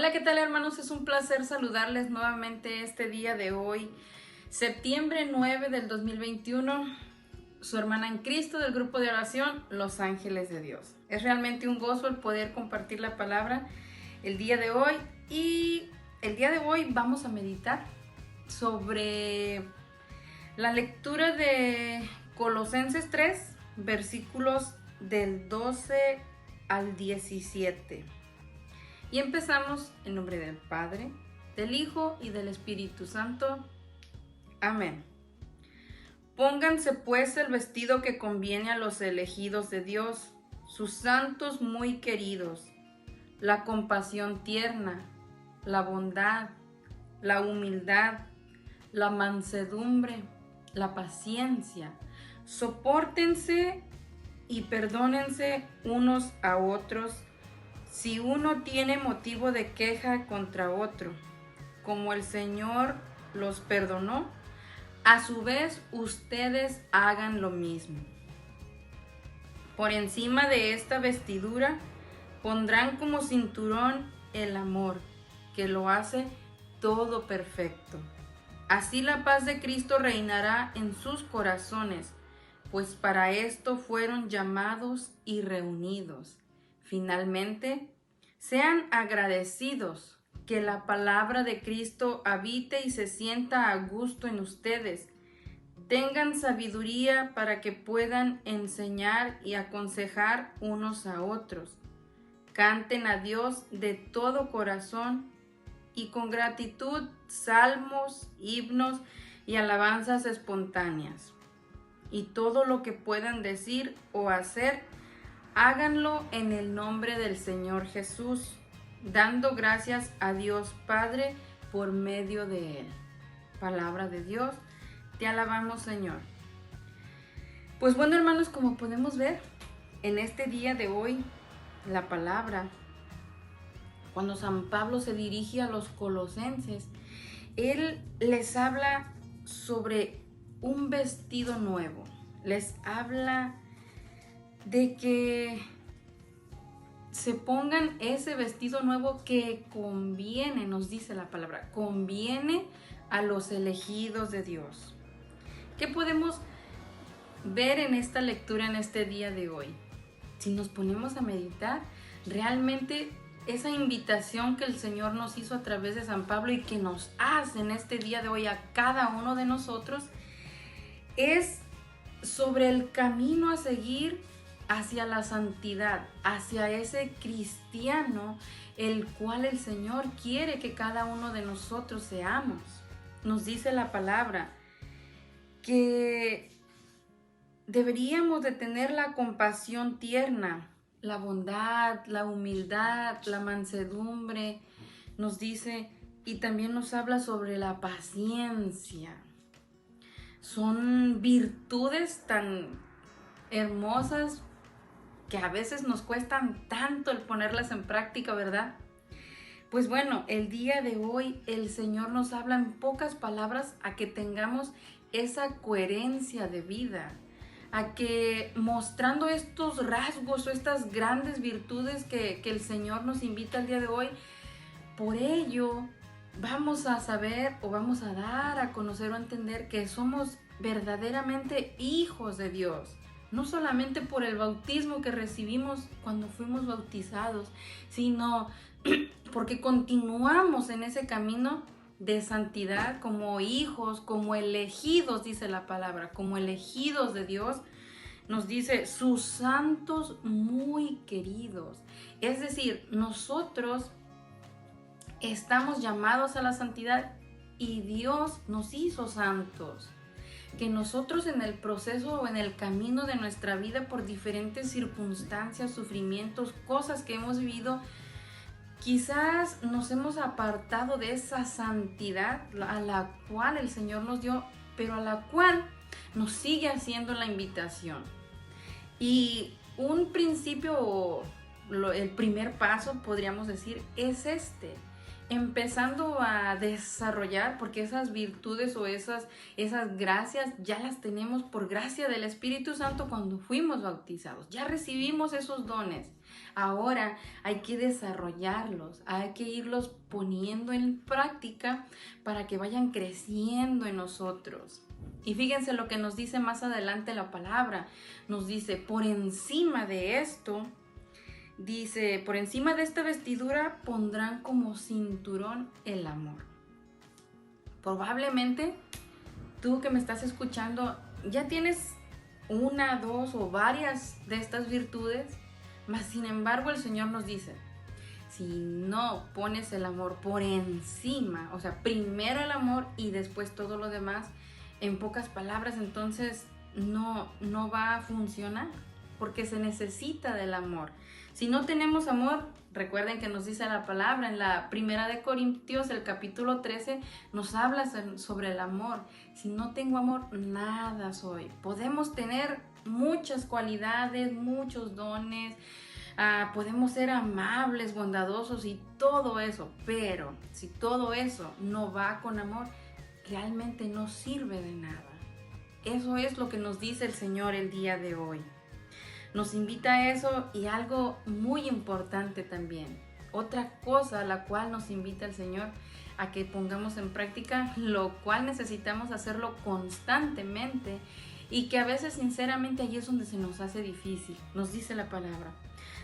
Hola, ¿qué tal, hermanos? Es un placer saludarles nuevamente este día de hoy, septiembre 9 del 2021. Su hermana en Cristo del grupo de oración Los Ángeles de Dios. Es realmente un gozo el poder compartir la palabra el día de hoy. Y el día de hoy vamos a meditar sobre la lectura de Colosenses 3, versículos del 12 al 17. Y empezamos en nombre del Padre, del Hijo y del Espíritu Santo. Amén. Pónganse pues el vestido que conviene a los elegidos de Dios, sus santos muy queridos, la compasión tierna, la bondad, la humildad, la mansedumbre, la paciencia. Sopórtense y perdónense unos a otros si uno tiene motivo de queja contra otro, como el Señor los perdonó, a su vez ustedes hagan lo mismo. Por encima de esta vestidura pondrán como cinturón el amor, que lo hace todo perfecto. Así la paz de Cristo reinará en sus corazones, pues para esto fueron llamados y reunidos. Finalmente, sean agradecidos, que la palabra de Cristo habite y se sienta a gusto en ustedes. Tengan sabiduría para que puedan enseñar y aconsejar unos a otros. Canten a Dios de todo corazón y con gratitud salmos, himnos y alabanzas espontáneas. Y todo lo que puedan decir o hacer, háganlo en el nombre del Señor Jesús, dando gracias a Dios Padre por medio de Él. Palabra de Dios, te alabamos, Señor. Pues bueno, hermanos, como podemos ver en este día de hoy, la palabra, cuando San Pablo se dirige a los colosenses, él les habla sobre un vestido nuevo. Les habla de que se pongan ese vestido nuevo que conviene, nos dice la palabra, conviene a los elegidos de Dios. ¿Qué podemos ver en esta lectura en este día de hoy? Si nos ponemos a meditar, realmente esa invitación que el Señor nos hizo a través de San Pablo y que nos hace en este día de hoy a cada uno de nosotros, es sobre el camino a seguir hacia la santidad, hacia ese cristiano el cual el Señor quiere que cada uno de nosotros seamos. Nos dice la palabra que deberíamos de tener la compasión tierna, la bondad, la humildad, la mansedumbre, nos dice, y también nos habla sobre la paciencia. Son virtudes tan hermosas que a veces nos cuestan tanto el ponerlas en práctica, ¿verdad? Pues bueno, el día de hoy el Señor nos habla en pocas palabras a que tengamos esa coherencia de vida, a que mostrando estos rasgos o estas grandes virtudes que el Señor nos invita el día de hoy, por ello vamos a saber o vamos a dar a conocer o a entender que somos verdaderamente hijos de Dios. No solamente por el bautismo que recibimos cuando fuimos bautizados, sino porque continuamos en ese camino de santidad como hijos, como elegidos, dice la palabra, como elegidos de Dios. Nos dice, sus santos muy queridos. Es decir, nosotros estamos llamados a la santidad y Dios nos hizo santos. Que nosotros en el proceso o en el camino de nuestra vida, por diferentes circunstancias, sufrimientos, cosas que hemos vivido, quizás nos hemos apartado de esa santidad a la cual el Señor nos dio, pero a la cual nos sigue haciendo la invitación. Y un principio, el primer paso, podríamos decir, es este. empezando a desarrollar, porque esas virtudes o esas gracias ya las tenemos por gracia del Espíritu Santo cuando fuimos bautizados. Ya recibimos esos dones. Ahora hay que desarrollarlos, hay que irlos poniendo en práctica para que vayan creciendo en nosotros. Y fíjense lo que nos dice más adelante la palabra. Nos dice, por encima de esto, dice, por encima de esta vestidura pondrán como cinturón el amor. Probablemente tú que me estás escuchando ya tienes una, dos o varias de estas virtudes, mas sin embargo el Señor nos dice, si no pones el amor por encima, o sea, primero el amor y después todo lo demás, en pocas palabras, entonces no va a funcionar, porque se necesita del amor. Si no tenemos amor, recuerden que nos dice la palabra en la primera de Corintios, el capítulo 13, nos habla sobre el amor. Si no tengo amor, nada soy. Podemos tener muchas cualidades, muchos dones, podemos ser amables, bondadosos y todo eso, pero si todo eso no va con amor, realmente no sirve de nada. Eso es lo que nos dice el Señor el día de hoy. Nos invita a eso, y algo muy importante también. Otra cosa a la cual nos invita el Señor a que pongamos en práctica, lo cual necesitamos hacerlo constantemente y que a veces sinceramente allí es donde se nos hace difícil. Nos dice la palabra,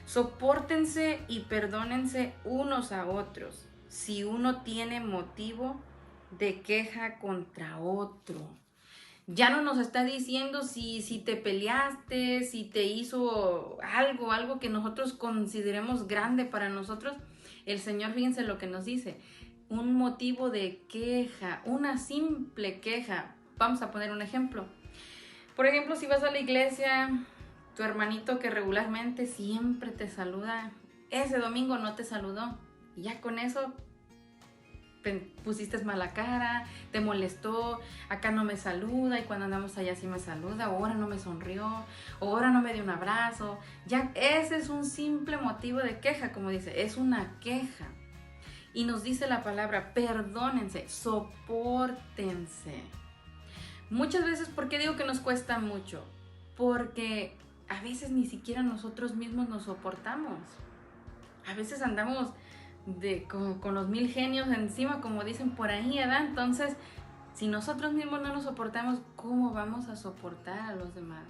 sopórtense y perdónense unos a otros si uno tiene motivo de queja contra otro. Ya no nos está diciendo si te peleaste, si te hizo algo que nosotros consideremos grande para nosotros. El Señor, fíjense lo que nos dice, un motivo de queja, una simple queja. Vamos a poner un ejemplo. Por ejemplo, si vas a la iglesia, tu hermanito que regularmente siempre te saluda, ese domingo no te saludó. Y ya con eso te pusiste mala cara, te molestó, acá no me saluda y cuando andamos allá sí me saluda, ahora no me sonrió, ahora no me dio un abrazo. Ya ese es un simple motivo de queja, como dice, es una queja. Y nos dice la palabra, perdónense, sopórtense. Muchas veces, ¿por qué digo que nos cuesta mucho? Porque a veces ni siquiera nosotros mismos nos soportamos. A veces andamos con los 1000 genios encima, como dicen por ahí, ¿verdad? Entonces, si nosotros mismos no nos soportamos, ¿cómo vamos a soportar a los demás?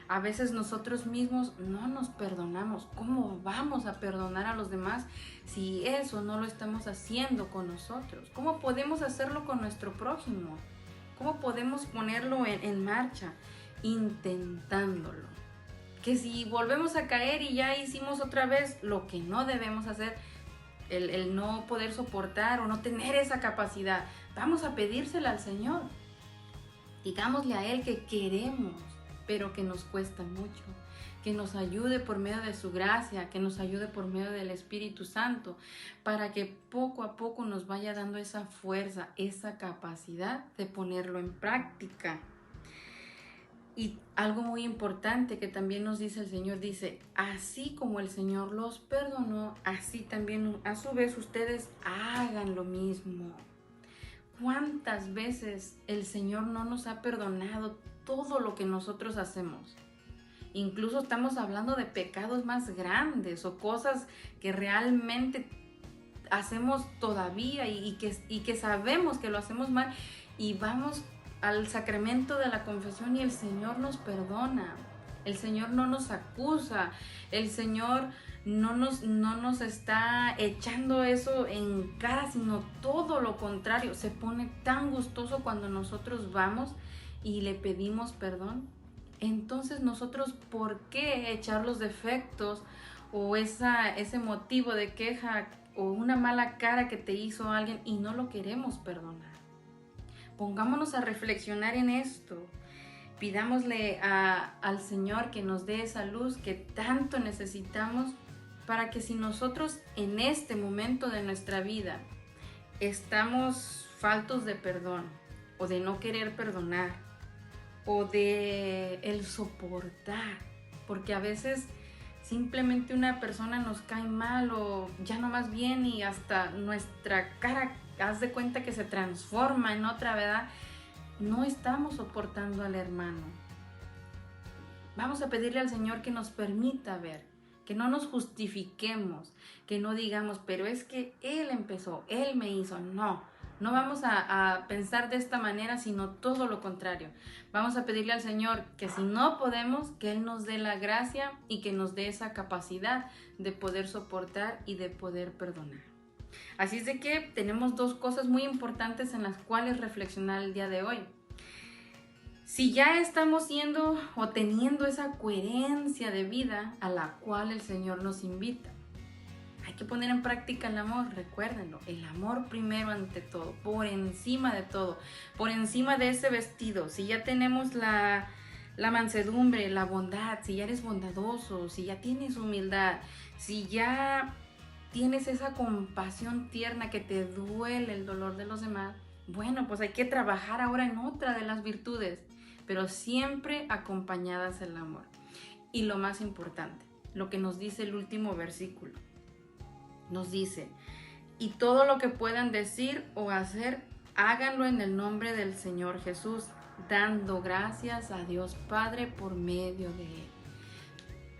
A veces nosotros mismos no nos perdonamos. ¿Cómo vamos a perdonar a los demás si eso no lo estamos haciendo con nosotros? ¿Cómo podemos hacerlo con nuestro prójimo? ¿Cómo podemos ponerlo en marcha? Intentándolo. Que si volvemos a caer y ya hicimos otra vez lo que no debemos hacer, el no poder soportar o no tener esa capacidad, vamos a pedírsela al Señor. Digámosle a Él que queremos, pero que nos cuesta mucho, que nos ayude por medio de su gracia, que nos ayude por medio del Espíritu Santo, para que poco a poco nos vaya dando esa fuerza, esa capacidad de ponerlo en práctica. Y algo muy importante que también nos dice el Señor, dice, así como el Señor los perdonó, así también a su vez ustedes hagan lo mismo. ¿Cuántas veces el Señor no nos ha perdonado todo lo que nosotros hacemos? Incluso estamos hablando de pecados más grandes o cosas que realmente hacemos todavía y que sabemos que lo hacemos mal, y vamos al sacramento de la confesión y el Señor nos perdona. El Señor no nos acusa, el Señor no nos está echando eso en cara, sino todo lo contrario. Se pone tan gustoso cuando nosotros vamos y le pedimos perdón. Entonces nosotros, ¿por qué echar los defectos o ese motivo de queja o una mala cara que te hizo alguien y no lo queremos perdonar? Pongámonos a reflexionar en esto. Pidámosle al Señor que nos dé esa luz que tanto necesitamos, para que si nosotros en este momento de nuestra vida estamos faltos de perdón o de no querer perdonar o de el soportar, porque a veces simplemente una persona nos cae mal o ya no más bien y hasta nuestra cara, haz de cuenta que se transforma en otra, ¿verdad? No estamos soportando al hermano. Vamos a pedirle al Señor que nos permita ver, que no nos justifiquemos, que no digamos, pero es que Él empezó, Él me hizo. No, no vamos a pensar de esta manera, sino todo lo contrario. Vamos a pedirle al Señor que si no podemos, que Él nos dé la gracia y que nos dé esa capacidad de poder soportar y de poder perdonar. Así es de que tenemos dos cosas muy importantes en las cuales reflexionar el día de hoy. Si ya estamos siendo o teniendo esa coherencia de vida a la cual el Señor nos invita, hay que poner en práctica el amor, recuérdenlo, el amor primero ante todo, por encima de todo, por encima de ese vestido. Si ya tenemos la mansedumbre, la bondad, si ya eres bondadoso, si ya tienes humildad, si ya tienes esa compasión tierna que te duele el dolor de los demás, bueno, pues hay que trabajar ahora en otra de las virtudes, pero siempre acompañadas del amor. Y lo más importante, lo que nos dice el último versículo, nos dice, y todo lo que puedan decir o hacer, háganlo en el nombre del Señor Jesús, dando gracias a Dios Padre por medio de Él.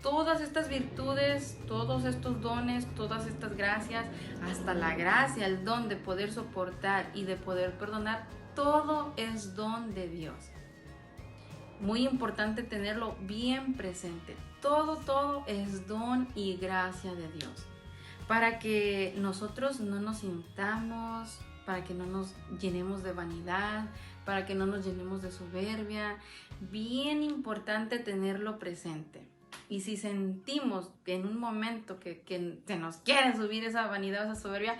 Todas estas virtudes, todos estos dones, todas estas gracias, hasta la gracia, el don de poder soportar y de poder perdonar, todo es don de Dios. Muy importante tenerlo bien presente. Todo es don y gracia de Dios. Para que nosotros no nos sintamos, para que no nos llenemos de vanidad, para que no nos llenemos de soberbia. Bien importante tenerlo presente. Y si sentimos que en un momento que se nos quiere subir esa vanidad o esa soberbia,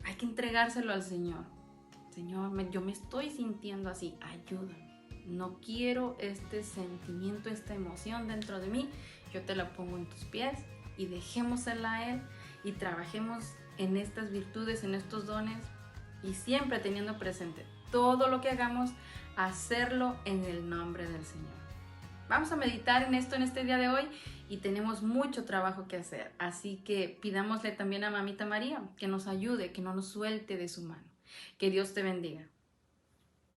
hay que entregárselo al Señor. Señor, yo me estoy sintiendo así, ayúdame. No quiero este sentimiento, esta emoción dentro de mí. Yo te la pongo en tus pies y dejémosela a Él y trabajemos en estas virtudes, en estos dones y siempre teniendo presente todo lo que hagamos, hacerlo en el nombre del Señor. Vamos a meditar en esto en este día de hoy y tenemos mucho trabajo que hacer. Así que pidámosle también a Mamita María que nos ayude, que no nos suelte de su mano. Que Dios te bendiga.